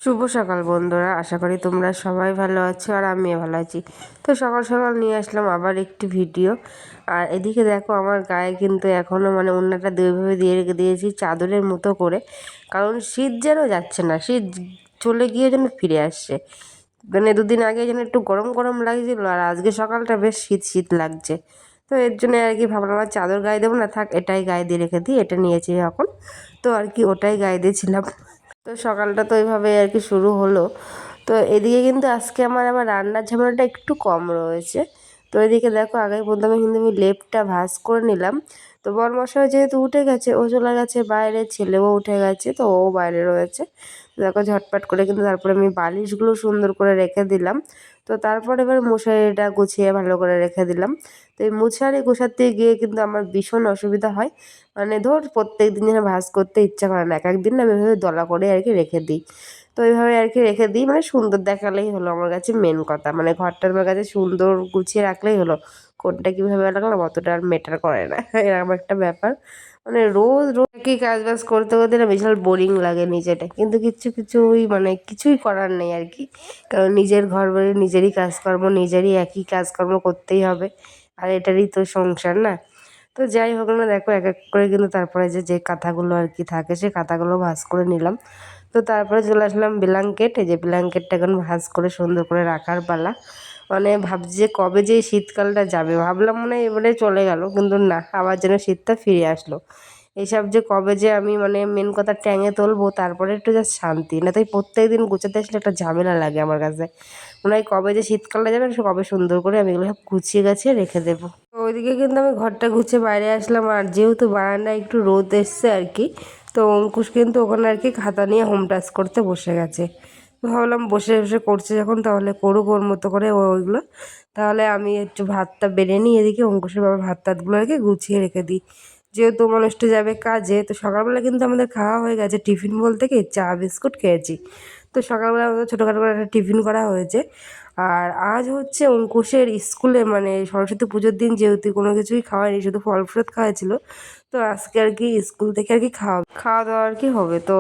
শুভ সকাল বন্ধুরা, আশা করি তোমরা সবাই ভালো আছো আর আমিও ভালো আছি। তো সকাল সকাল নিয়ে আসলাম আবার একটি ভিডিও। আর এদিকে দেখো আমার গায়ে কিন্তু এখনও ওড়নাটা দুইভাবে দিয়ে রেখে দিয়েছি চাদরের মতো করে, কারণ শীত যেন যাচ্ছে না, শীত চলে গিয়ে যেন ফিরে আসছে। দুদিন আগে যেন একটু গরম গরম লাগছিল, আর আজকে সকালটা বেশ শীত শীত লাগছে। তো এর জন্য ভাবলাম আর চাদর গায়ে দেবো না, থাক এটাই গায়ে দিয়ে রেখে দিই, এটা নিয়েছি এখন। তো ওটাই গায়ে দিয়েছিলাম। তো সকালটা তো এইভাবে শুরু হলো। তো এদিকে কিন্তু আজকে আবার রান্নার ঝামেলাটা একটু কম রয়েছে। তো এদিকে দেখো আগে প্রথমে কিন্তু আমি লেপটা ভাঁজ করে নিলাম। তো বরমশাই যেহেতু উঠে গেছে, ও চলে গেছে বাইরে, ছেলেও উঠে গেছে, তো ও বাইরে রয়েছে। দেখো ঝটপট করে কিন্তু তারপরে আমি বালিশগুলো সুন্দর করে রেখে দিলাম। তো তারপর এবার মশারিটা গুছিয়ে ভালো করে রেখে দিলাম। তো এই মশারি গোছাতে গিয়ে কিন্তু আমার ভীষণ অসুবিধা হয়। ধর প্রত্যেক দিন যেন ভাঁজ করতে ইচ্ছা করে না, এক একদিন না আমি এভাবে দলা করে রেখে দিই। তো এইভাবে রেখে দিই, সুন্দর দেখালেই হলো আমার কাছে মেন কথা, ঘরটার আমার কাছে সুন্দর গুছিয়ে রাখলেই হলো। কোনটা কীভাবে রাখলাম অতটা আর ম্যাটার করে না, এরকম একটা ব্যাপার। রোজ রোজ একই কাজ বাজ করতে করতে না বিশাল বোরিং লাগে নিজেটা, কিন্তু কিছুই কিছুই করার নেই আর কি। কারণ নিজের ঘর বাড়ি, নিজেরই কাজকর্ম, নিজেরই একই কাজকর্ম করতেই হবে। আর এটারই তো সংসার না। তো যাই হোক না, দেখো এক এক করে কিন্তু তারপরে যে কাঁথাগুলো থাকে, সে কাঁথাগুলো ভাঁজ করে নিলাম। তো তারপরে চলে আসলাম ব্ল্যাঙ্কেট, এই যে ব্ল্যাঙ্কেটটা এখন ভাঁজ করে সুন্দর করে রাখার পালা। ভাবছি যে কবে যে শীতকালটা যাবে, ভাবলাম এবারে চলে গেল, কিন্তু না, আবার যেন শীতটা ফিরে আসলো। এইসব যে কবে যে আমি মেন কথা ট্যাঙে তুলবো, তারপরে একটু জাস্ট শান্তি, না তাই প্রত্যেক দিন গুছাতে আসলে একটা ঝামেলা লাগে আমার কাছে। মনে হয় কবে যে শীতকালটা যাবে, কবে সুন্দর করে আমি এগুলো সব গুছিয়ে গাছিয়ে রেখে দেবো। তো ওইদিকে কিন্তু আমি ঘরটা গুছিয়ে বাইরে আসলাম, আর যেহেতু বারান্দায় একটু রোদ এসছে আর কি, তো অঙ্কুশ কিন্তু ওখানে খাতা নিয়ে হোম টাস্ক করতে বসে গেছে। তো ভাবলাম বসে বসে করছে যখন, তাহলে করুক ওর মতো করে ওইগুলো। তাহলে আমি একটু ভাতটা বেড়ে নিই, এদিকে অঙ্কুশের বাবা ভাত টাতগুলো গুছিয়ে রেখে দিই। যেহেতু মানুষটা যাবে কাজে, তো সকালবেলা কিন্তু আমাদের খাওয়া হয়ে গেছে, টিফিন বলতে কি চা বিস্কুট খেয়েছি। তো সকালবেলা আমাদের ছোটোখাটো করে একটা টিফিন করা হয়েছে। আর আজ হচ্ছে অঙ্কুশের স্কুলে সরস্বতী পুজোর দিন যেহেতু কোনো কিছুই খাওয়ায়নি, শুধু ফল ফ্রুট খাওয়াছিল। তো আজকে স্কুল থেকে খাওয়া দাওয়া হবে। তো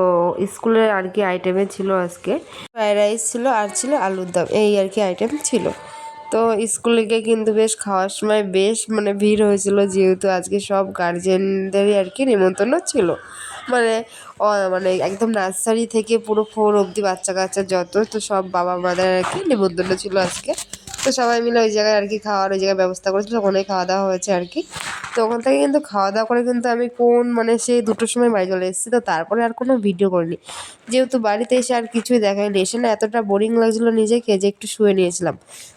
স্কুলের আইটেমে ছিল আজকে ফ্রাইড রাইস ছিল, আর ছিল আলুর দম, এই আইটেম ছিল। তো স্কুলে গিয়ে কিন্তু বেশ খাওয়ার সময় বেশ ভিড় হয়েছিল, যেহেতু আজকে সব গার্জেনদেরই নিমন্ত্রণ ছিল। মানে একদম নার্সারি থেকে পুরো 4 অবধি বাচ্চা কাচ্চা যত, তো সব বাবা মাদের নিমন্ত্রণ ছিল আজকে। তো সবাই মিলে ওই জায়গায় খাওয়ার ওই জায়গায় ব্যবস্থা করেছিল, ওখানেই খাওয়া দাওয়া হয়েছে আর কি। তো ওখান থেকে কিন্তু খাওয়া দাওয়া করে কিন্তু আমি সেই 2টোর সময় বাড়ি চলে এসেছি। তো তারপরে আর কোনো ভিডিও করিনি, যেহেতু বাড়িতে এসে আর কিছুই দেখায়নি। এসে না এতটা বোরিং লাগছিলো নিজেকে যে একটু শুয়ে নিয়েছিলাম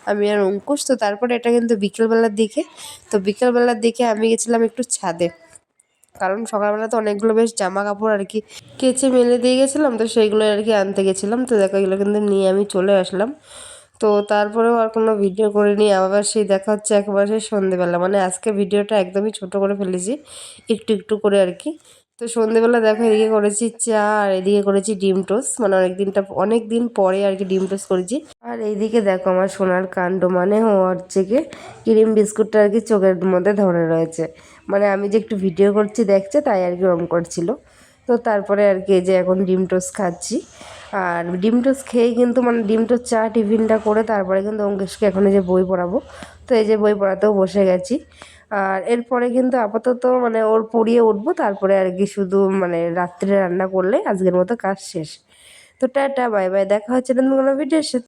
আমি আর অঙ্কুশ। তো তারপরে এটা কিন্তু বিকেলবেলার দিকে। তো বিকেলবেলার দিকে আমি গেছিলাম একটু ছাদে, কারণ সকালবেলা তো অনেকগুলো বেশ জামা কাপড় কেচে মেলে দিয়ে গেছিলাম, তো সেইগুলো আনতে গেছিলাম। তো দেখো এগুলো কিন্তু নিয়ে আমি চলে আসলাম। তো তারপরেও আর কোনো ভিডিও করিনি, আবার সেই দেখা হচ্ছে একবার সেই সন্ধেবেলা। আজকে ভিডিওটা একদমই ছোট করে ফেলেছি, একটু একটু করে আর কি। তো সন্ধেবেলা দেখো এদিকে করেছি চা, আর এদিকে করেছি ডিম টোস্ট, অনেক দিন পরে আর কি ডিম টোস্ট করেছি। আর এইদিকে দেখো আমার সোনার কাণ্ড, ও হচ্ছে গিয়ে ক্রিম বিস্কুটটা আর কি চোখের মধ্যে ধরে রয়েছে। আমি যে একটু ভিডিও করছি দেখছে, তাই আর কি ওরম করছিল। তো তারপরে আর কি এই যে এখন ডিম টোস্ট খাচ্ছি। আর ডিম টোস্ট খেয়েই কিন্তু ডিম টোস্ট চা টিফিনটা করে তারপরে কিন্তু অঙ্কেশকে এখন এই যে বই পড়াবো। তো এই যে বই পড়াতেও বসে গেছি। আর এরপরে কিন্তু আপাতত ওর পড়িয়ে উঠবো, তারপরে আর কি শুধু রাত্রে রান্না করলে আজকের মতো কাজ শেষ। তো টাটা বাই বাই, দেখা হচ্ছে নতুন কোনো ভিডিওর সাথে।